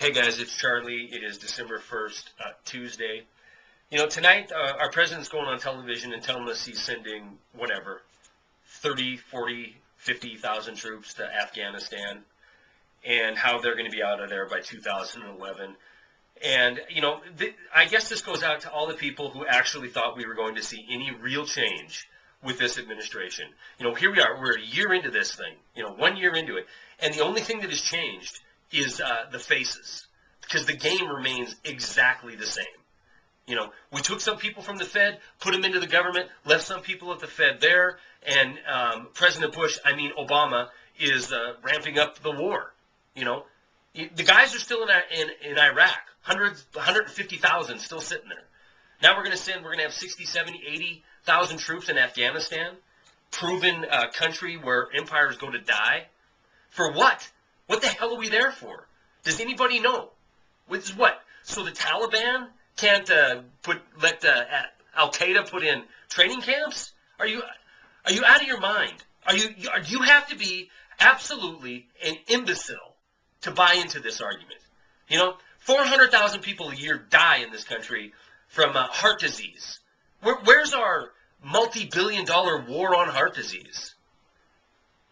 Hey guys, it's Charlie. It is December 1st, Tuesday. You know, tonight our president's going on television and telling us he's sending, whatever, 30, 40, 50,000 troops to Afghanistan and how they're going to be out of there by 2011. And, you know, I guess this goes out to all the people who actually thought we were going to see any real change with this administration. You know, here we are. We're a year into this thing, 1 year into it. And the only thing that has changed is the faces, because the game remains exactly the same. You know, we took some people from the Fed, put them into the government, left some people at the Fed there, and President Bush, Obama, is ramping up the war. You know, the guys are still in Iraq, 150,000 still sitting there. Now we're going to have 60, 70, 80,000 troops in Afghanistan, proven country where empires go to die. For what? What the hell are we there for? Does anybody know? Which is what? So the Taliban can't let Al Qaeda put in training camps? Are you out of your mind? You have to be absolutely an imbecile to buy into this argument. You know, 400,000 people a year die in this country from heart disease. Where's our multi-billion-dollar war on heart disease?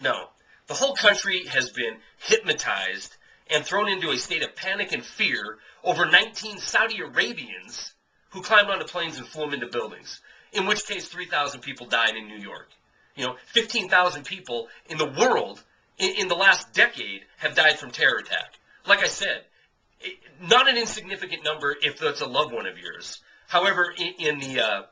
No. The whole country has been hypnotized and thrown into a state of panic and fear over 19 Saudi Arabians who climbed onto planes and flew them into buildings, in which case 3,000 people died in New York. 15,000 people in the world in the last decade have died from terror attack. Like I said, not an insignificant number if that's a loved one of yours. However, in the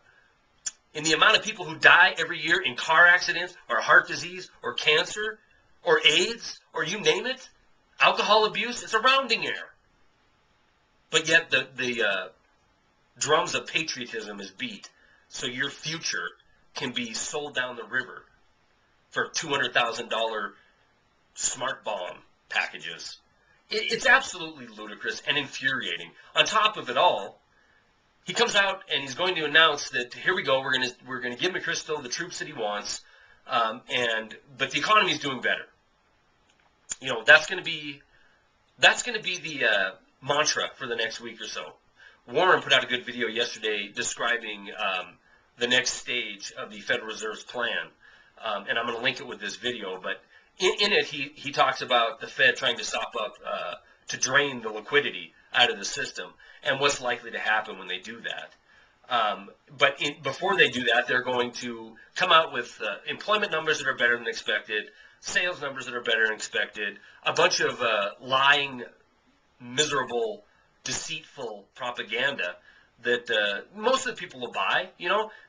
amount of people who die every year in car accidents or heart disease or cancer or AIDS or you name it, alcohol abuse, it's a rounding error. But yet the drums of patriotism is beat, so your future can be sold down the river for $200,000 smart bomb packages. It's absolutely ludicrous and infuriating. On top of it all, he comes out and he's going to announce that here we go, we're going to give McChrystal the troops that he wants, but the economy is doing better. That's going to be the mantra for the next week or so. Warren put out a good video yesterday describing the next stage of the Federal Reserve's plan, and I'm going to link it with this video. But in it, he talks about the Fed trying to sop up to drain the liquidity out of the system and what's likely to happen when they do that. But before they do that, they're going to come out with employment numbers that are better than expected, sales numbers that are better than expected, a bunch of lying, miserable, deceitful propaganda that most of the people will buy,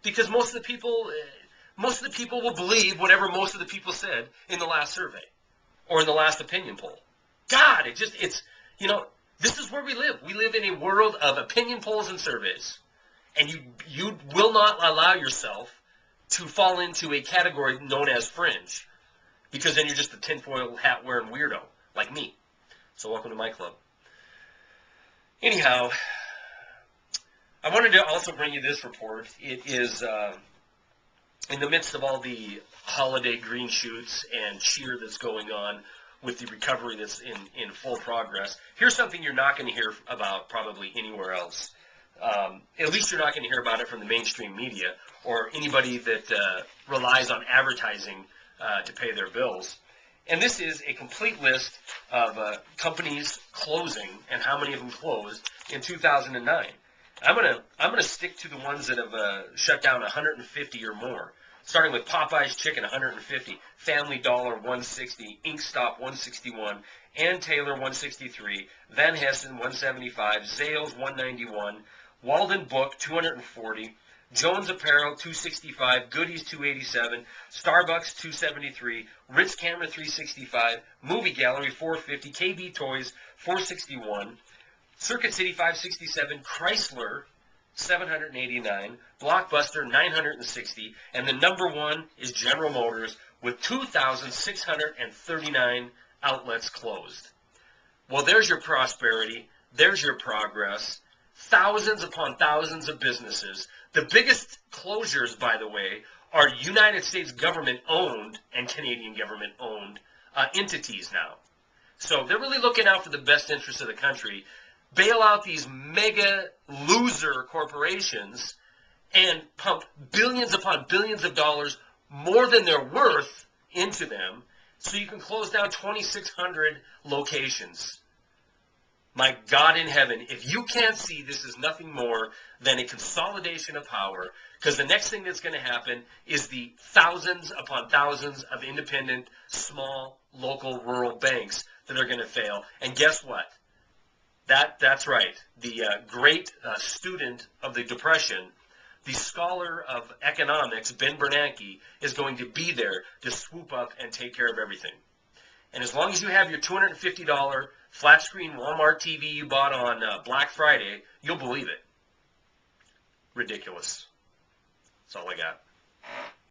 because most of the people will believe whatever most of the people said in the last survey or in the last opinion poll. God, this is where we live. We live in a world of opinion polls and surveys, and you will not allow yourself to fall into a category known as fringe, because then you're just a tinfoil hat wearing weirdo like me. So welcome to my club. Anyhow, I wanted to also bring you this report. It is in the midst of all the holiday green shoots and cheer that's going on with the recovery that's in full progress. Here's something you're not going to hear about probably anywhere else. At least you're not going to hear about it from the mainstream media or anybody that relies on advertising to pay their bills. And this is a complete list of companies closing and how many of them closed in 2009. I'm gonna stick to the ones that have shut down 150 or more, starting with Popeye's Chicken 150, Family Dollar 160, Inkstop 161, Ann Taylor 163, Van Hessen 175, Zales 191, Walden Book 240, Jones Apparel 265, Goodies 287, Starbucks 273, Ritz Camera 365, Movie Gallery 450, KB Toys 461, Circuit City 567, Chrysler 789, Blockbuster 960, and the number one is General Motors with 2,639 outlets closed. Well, there's your prosperity, there's your progress, thousands upon thousands of businesses. The biggest closures, by the way, are United States government-owned and Canadian government-owned entities now. So they're really looking out for the best interests of the country, bail out these mega loser corporations, and pump billions upon billions of dollars more than they're worth into them so you can close down 2,600 locations. My God in heaven, if you can't see this is nothing more than a consolidation of power, because the next thing that's going to happen is the thousands upon thousands of independent, small, local, rural banks that are going to fail. And guess what? That's right. The great student of the Depression, the scholar of economics, Ben Bernanke, is going to be there to swoop up and take care of everything. And as long as you have your $250 flat screen Walmart TV you bought on Black Friday, you'll believe it. Ridiculous. That's all I got.